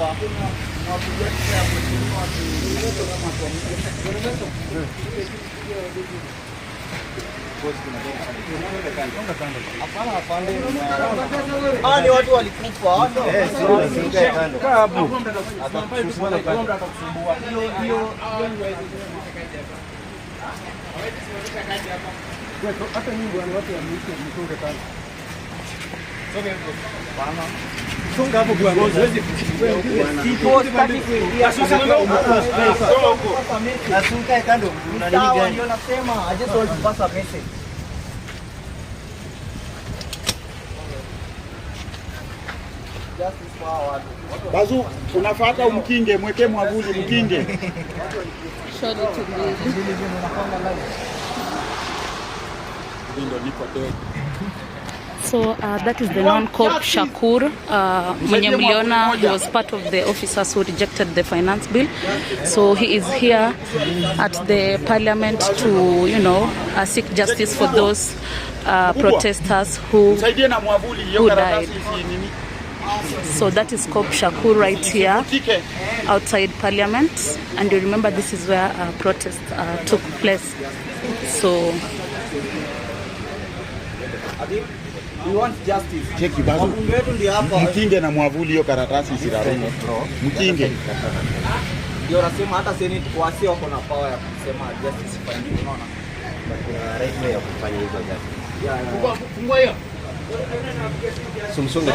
Ni watu walikufa. Hata nyingi watu mfunge kando. Funga hapo kwa ngozi. Nasunga kando. Una nini gani? Ndio nasema I just want to pass a message. Bazu, unafuata umkinge, mweke mwavuli mkinge. So that is the non-cop Shakur. Mwenye mliona, he was part of the officers who rejected the finance bill. So he is here at the parliament to, you know, seek justice for those protesters who died. So that is Cop Shakur right here outside Parliament, and you remember this is where a protest took place. So we want justice. Cheki bazu. Mkinge na mwavuli hiyo karatasi isiraruke. Mkinge. Ndio nasema hata senate kwa sio wako na power ya kusema justice ifanyike, unaona? Kuna right way ya kufanya hizo justice. Fungua hiyo. Sumsonge.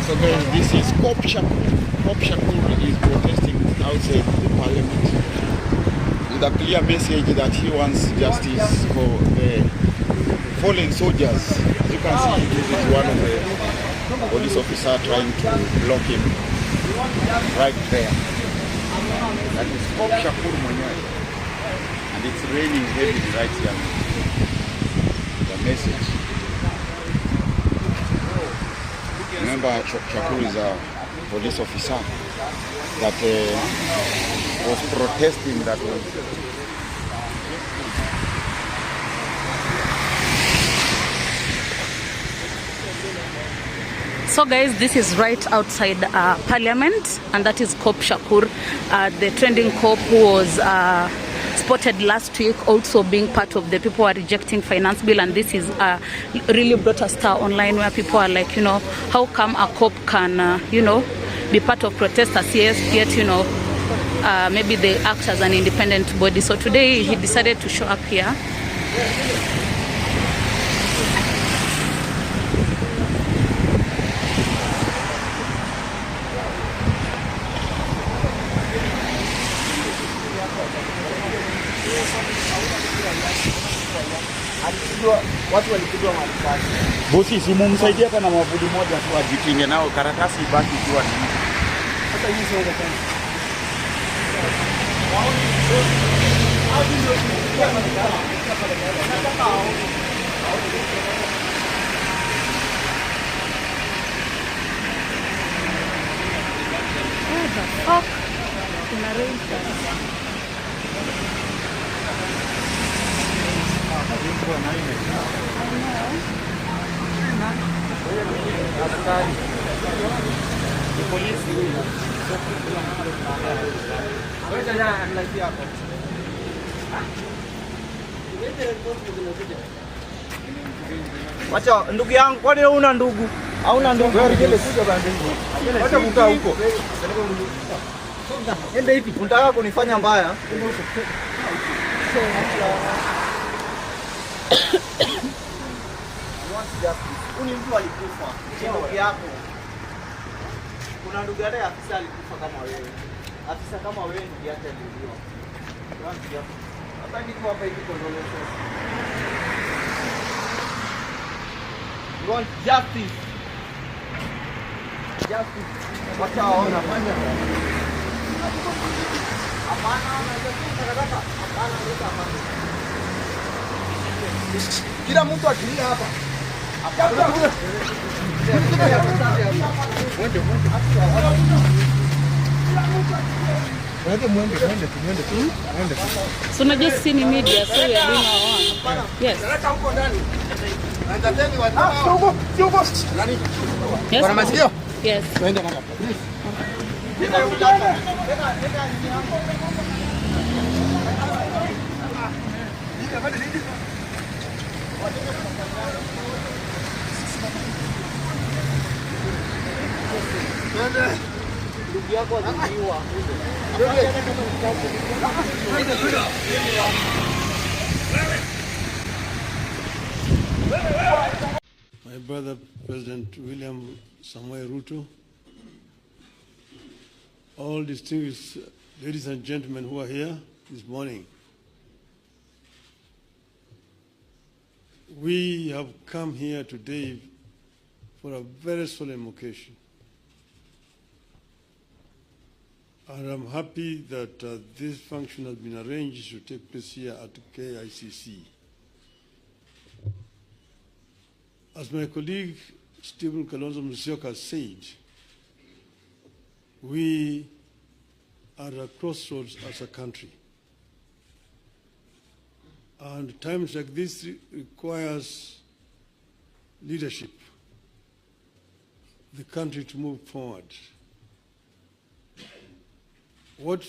So guys, this is Cop Shakur. Cop Shakur is protesting outside the parliament with a clear message that he wants justice for the fallen soldiers. As you can see, this is one of the police officers trying to block him right there. That is Cop Shakur mwenyewe. And it's raining heavily right here. The message. Remember, Shakur is a police officer that was protesting that way. So guys, this is right outside Parliament, and that is Cop Shakur, the trending cop who was spotted last week also being part of the people who are rejecting finance bill. And this is really brought a star online where people are like, you know, how come a cop can, you know, be part of protesters, yes, yet, you know, maybe they act as an independent body. So today he decided to show up here. Watu walipigwa marifani. Bosi, simumsaidia hata na mwavuli moja tu ajikinge nao, karatasi ibaki ikiwa ni. Hata hii sio ndio. What the fuck? Kuna rain. Wacha ndugu yangu, kwani una ndugu? Hauna ndugu? Wacha kukaa huko. Ende hivi, unataka kunifanya mbaya? Uni mtu alikufa. Ndugu yako. Kuna ndugu yake afisa alikufa kama wewe. Afisa kama wewe ndugu yake aliuliwa. Hata niko hapa hivi condolences. We want justice. Justice. Wacha waona fanya. Hapana, nataka. Hapana, hapana. Kila mtu akilia hapa. So unajua sisi ni media, so we are doing our own. Yes. Yes. Ndugu yako aliuliwa. My brother, President William Samoei Ruto, all distinguished ladies and gentlemen who are here this morning, we have come here today for a very solemn occasion. And I'm happy that this function has been arranged to take place here at KICC. As my colleague Stephen Kalonzo Musyoka said, we are at a crossroads as a country. And times like this requires leadership, the country to move forward. What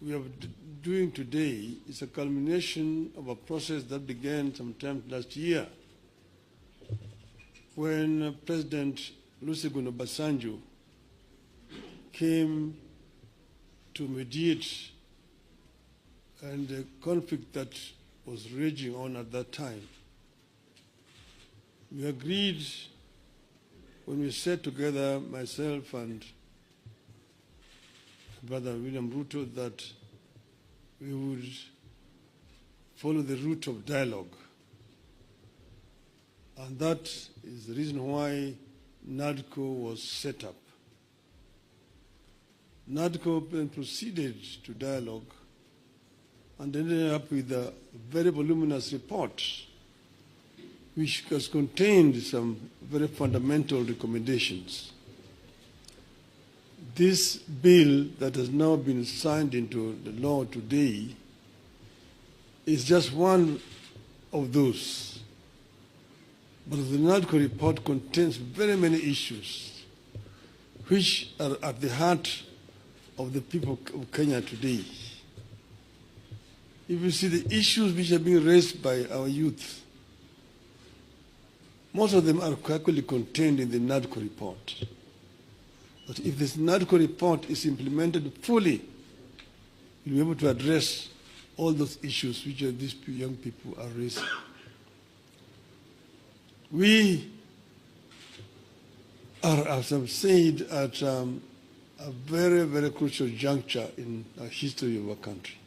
we are doing today is a culmination of a process that began sometime last year when President Olusegun Obasanjo came to mediate and the conflict that was raging on at that time. We agreed when we sat together, myself and Brother William Ruto, that we would follow the route of dialogue. And that is the reason why NADCO was set up. NADCO then proceeded to dialogue and ended up with a very voluminous report which has contained some very fundamental recommendations. This bill that has now been signed into the law today is just one of those. But the NADCO report contains very many issues which are at the heart of the people of Kenya today. If you see the issues which are being raised by our youth, most of them are actually contained in the NADCO report. But if this NADCO report is implemented fully, you'll be able to address all those issues which these young people are raising. We are, as I've said, at a very, very crucial juncture in the history of our country.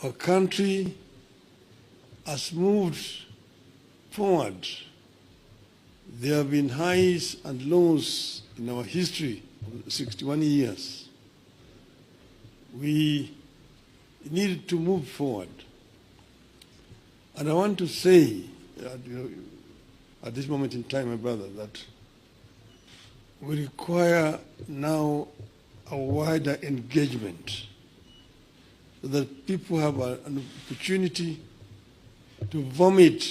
Our country has moved forward. There have been highs and lows in our history of 61 years. We need to move forward. And I want to say, at this moment in time, my brother, that we require now a wider engagement so that people have an opportunity to vomit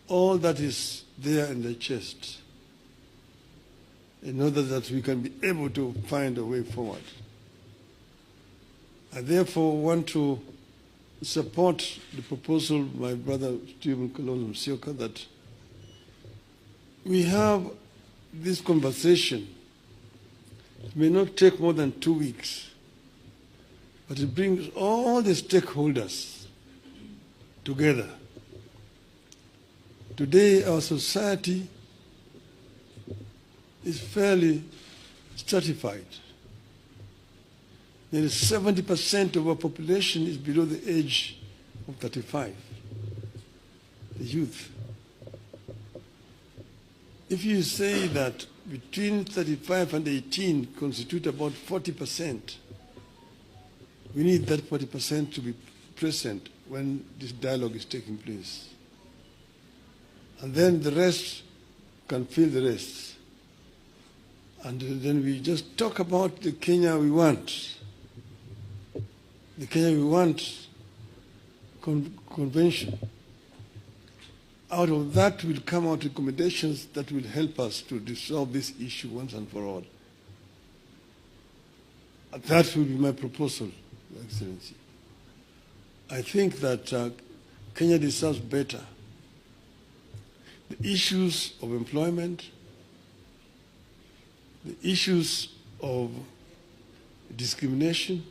all that is there in the chest in order that we can be able to find a way forward. I therefore want to support the proposal of my brother Stephen Kalonzo Musyoka that we have this conversation. It may not take more than 2 weeks, but it brings all the stakeholders together. Today, our society is fairly stratified. Nearly 70% of our population is below the age of 35, the youth. If you say that between 35 and 18 constitute about 40%, we need that 40% to be present when this dialogue is taking place. And then the rest can fill the rest. And then we just talk about the Kenya we want. The Kenya we want convention. Out of that will come out recommendations that will help us to resolve this issue once and for all. That will be my proposal, Your Excellency. I think that Kenya deserves better. The issues of employment, the issues of discrimination,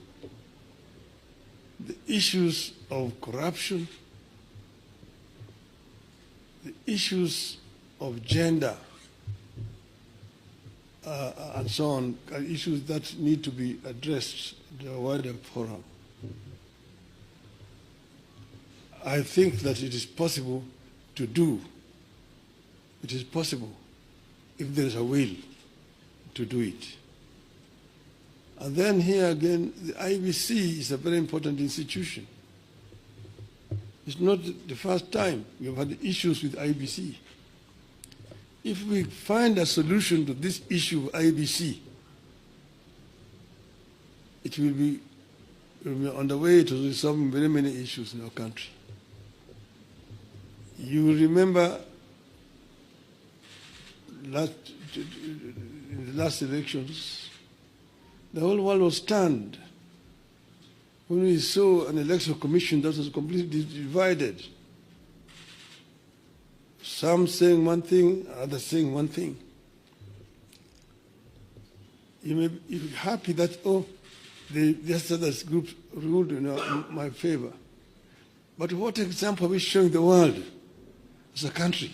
the issues of corruption, the issues of gender, and so on, are issues that need to be addressed in a wider forum. I think that it is possible to do. It is possible if there is a will to do it. And then here again, the IBC is a very important institution. It's not the first time we have had issues with IBC. If we find a solution to this issue of IBC, it will be on the way to resolving very many issues in our country. You will remember in the last elections, the whole world was stunned when we saw an election commission that was completely divided. Some saying one thing, others saying one thing. You may be happy that, this other group ruled in my favor. But what example are we showing the world as a country?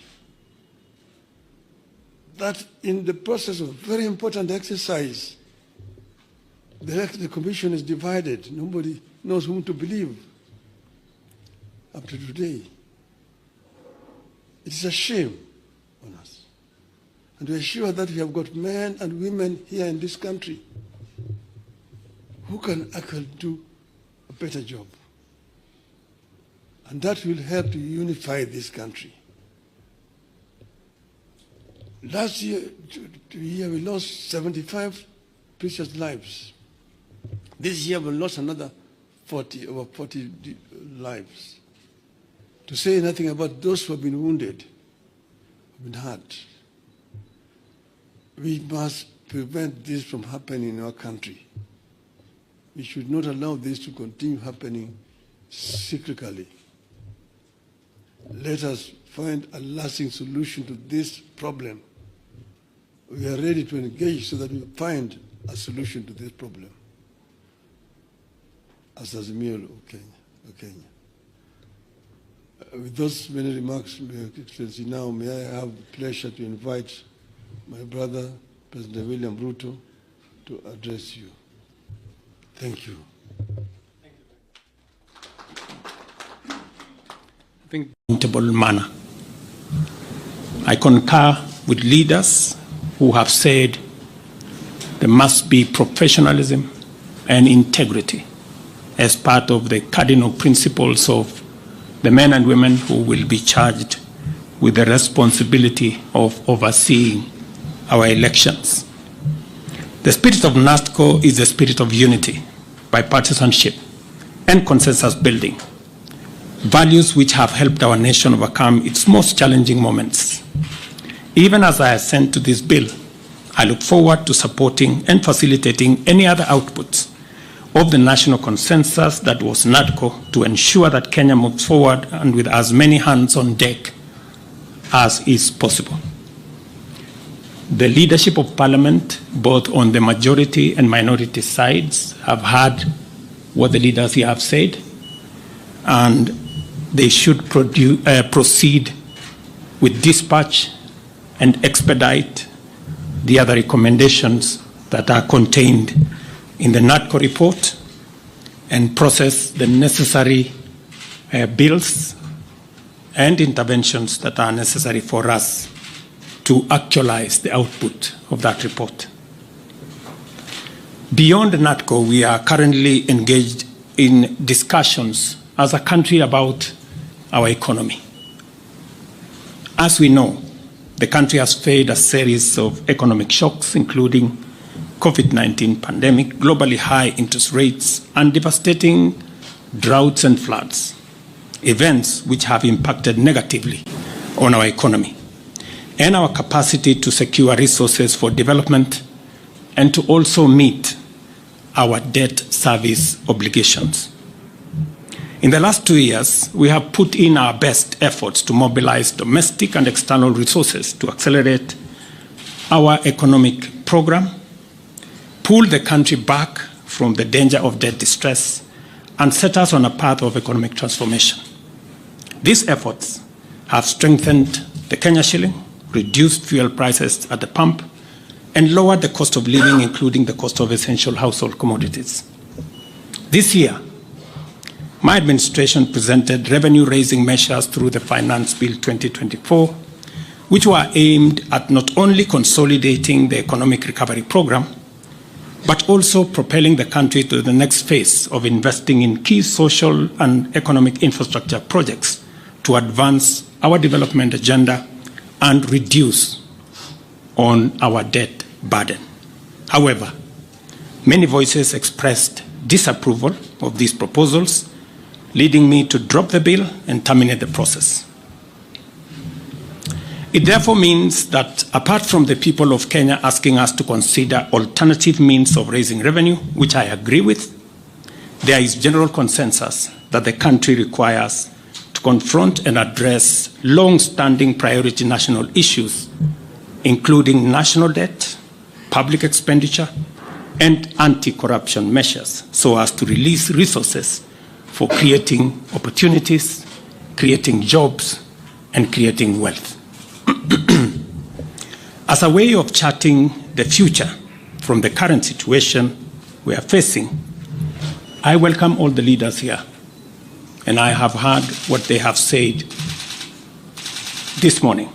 That in the process of very important exercise, the commission is divided. Nobody knows whom to believe up to today. It is a shame on us. And we are sure that we have got men and women here in this country who can actually do a better job. And that will help to unify this country. Last year, we lost 75 precious lives. This year we lost another over 40 lives. To say nothing about those who have been wounded, who have been hurt. We must prevent this from happening in our country. We should not allow this to continue happening cyclically. Let us find a lasting solution to this problem. We are ready to engage so that we find a solution to this problem. As Azimio of Kenya. With those many remarks, Your Excellency, now may I have the pleasure to invite my brother, President William Rito, to address you. Thank you. I think manner. I concur with leaders who have said there must be professionalism and integrity as part of the cardinal principles of the men and women who will be charged with the responsibility of overseeing our elections. The spirit of NASTCO is the spirit of unity, bipartisanship, and consensus building, values which have helped our nation overcome its most challenging moments. Even as I assent to this bill, I look forward to supporting and facilitating any other outputs of the national consensus that was NADCO to ensure that Kenya moves forward and with as many hands on deck as is possible. The leadership of Parliament, both on the majority and minority sides, have heard what the leaders here have said, and they should proceed with dispatch and expedite the other recommendations that are contained in the NADCO report and process the necessary bills and interventions that are necessary for us to actualize the output of that report. Beyond NADCO, we are currently engaged in discussions as a country about our economy. As we know, the country has faced a series of economic shocks, including COVID-19 pandemic, globally high interest rates, and devastating droughts and floods. events which have impacted negatively on our economy and our capacity to secure resources for development and to also meet our debt service obligations. In the last 2 years, we have put in our best efforts to mobilize domestic and external resources to accelerate our economic program, pull the country back from the danger of debt distress, and set us on a path of economic transformation. These efforts have strengthened the Kenya shilling, reduced fuel prices at the pump, and lowered the cost of living, including the cost of essential household commodities. This year, my administration presented revenue-raising measures through the Finance Bill 2024, which were aimed at not only consolidating the economic recovery program, but also propelling the country to the next phase of investing in key social and economic infrastructure projects to advance our development agenda and reduce on our debt burden. However, many voices expressed disapproval of these proposals, leading me to drop the bill and terminate the process. It therefore means that apart from the people of Kenya asking us to consider alternative means of raising revenue, which I agree with, there is general consensus that the country requires to confront and address long-standing priority national issues, including national debt, public expenditure, and anti-corruption measures, so as to release resources for creating opportunities, creating jobs, and creating wealth. As a way of charting the future from the current situation we are facing, I welcome all the leaders here, and I have heard what they have said this morning,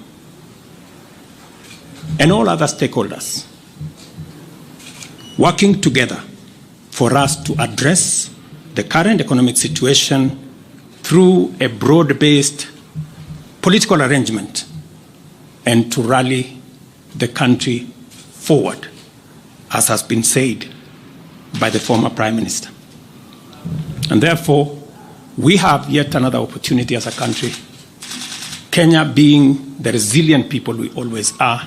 and all other stakeholders, working together for us to address the current economic situation through a broad-based political arrangement and to rally the country forward, as has been said by the former Prime Minister. And therefore, we have yet another opportunity as a country, Kenya being the resilient people we always are,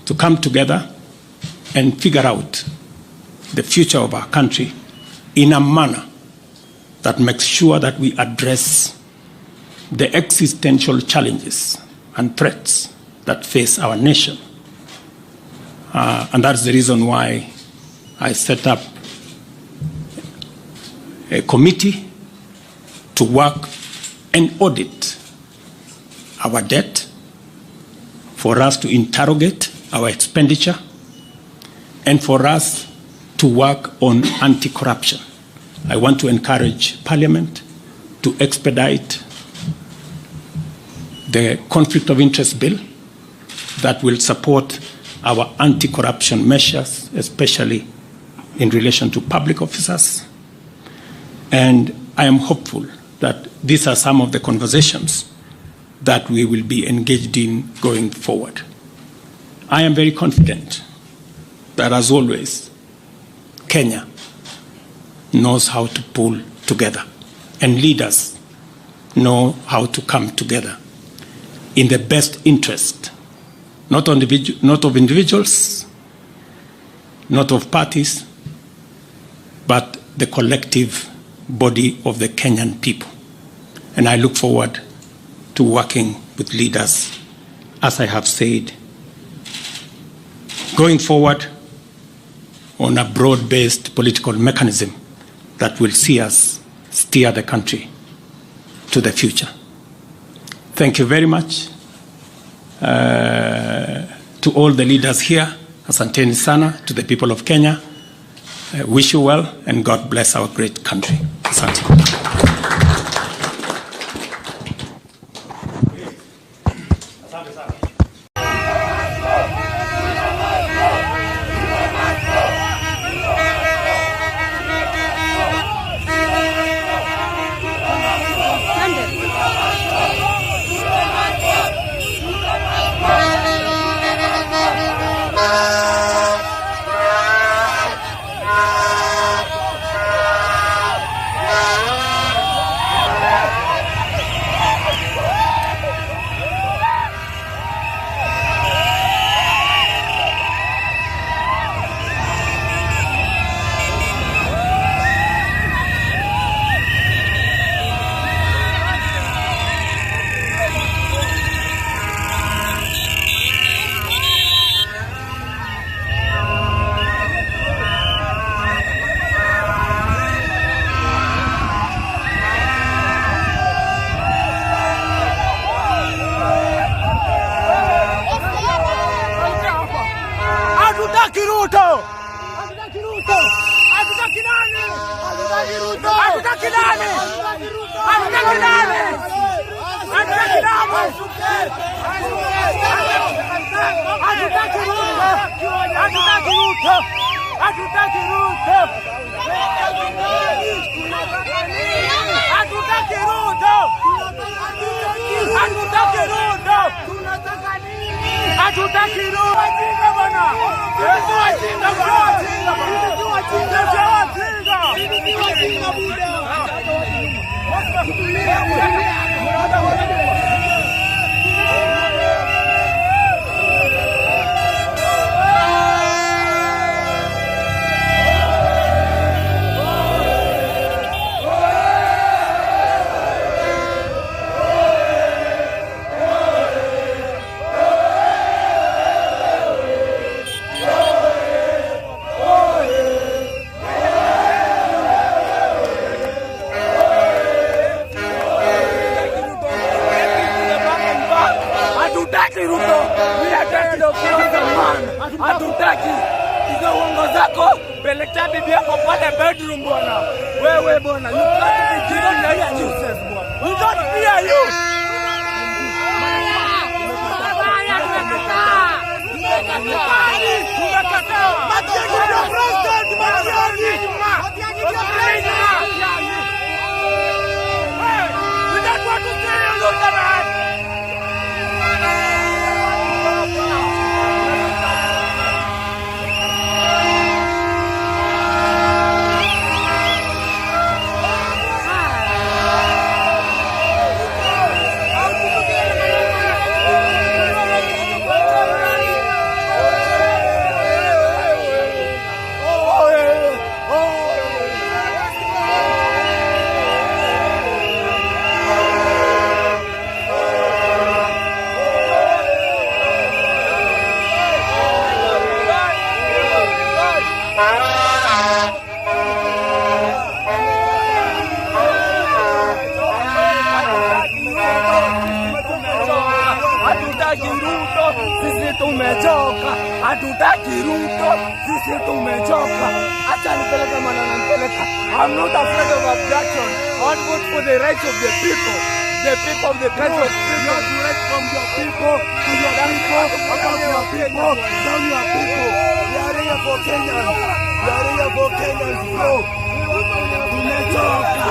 to come together and figure out the future of our country in a manner that makes sure that we address the existential challenges and threats that face our nation. And that's the reason why I set up a committee to work and audit our debt, for us to interrogate our expenditure, and for us to work on anti-corruption. I want to encourage Parliament to expedite the conflict of interest bill that will support our anti-corruption measures, especially in relation to public officers. And I am hopeful that these are some of the conversations that we will be engaged in going forward. I am very confident that, as always, Kenya knows how to pull together, and leaders know how to come together in the best interest, not of individuals, not of parties, but the collective body of the Kenyan people. And I look forward to working with leaders, as I have said, going forward on a broad-based political mechanism that will see us steer the country to the future. Thank you very much to all the leaders here. Asanteni sana to the people of Kenya. I wish you well, and God bless our great country. Asante. Ah! Hatutaki hizo uongo zako, peleka bibi yako pale bedroom bwana. Wewe bwana, you can't be given na hiyo juices bwana. We don't fear you. Hatutaki Ruto, sisi tumechoka. Acha nipeleke manana nipeleka. I'm not afraid of abduction. I want to vote for the rights of the people. The people of the country. You have to right from your people to your people, about your people, down your people. We are here for Kenyans. We are here for Kenyans, bro. Tumechoka.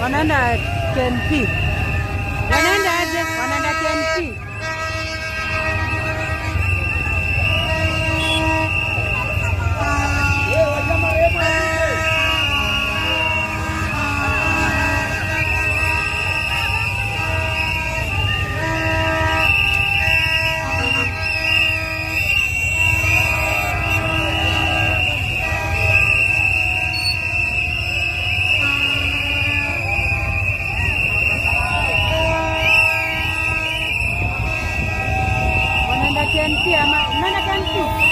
Wanaenda KNP. Wanaenda aje? Wanaenda KNP. KNP ama nani KNP?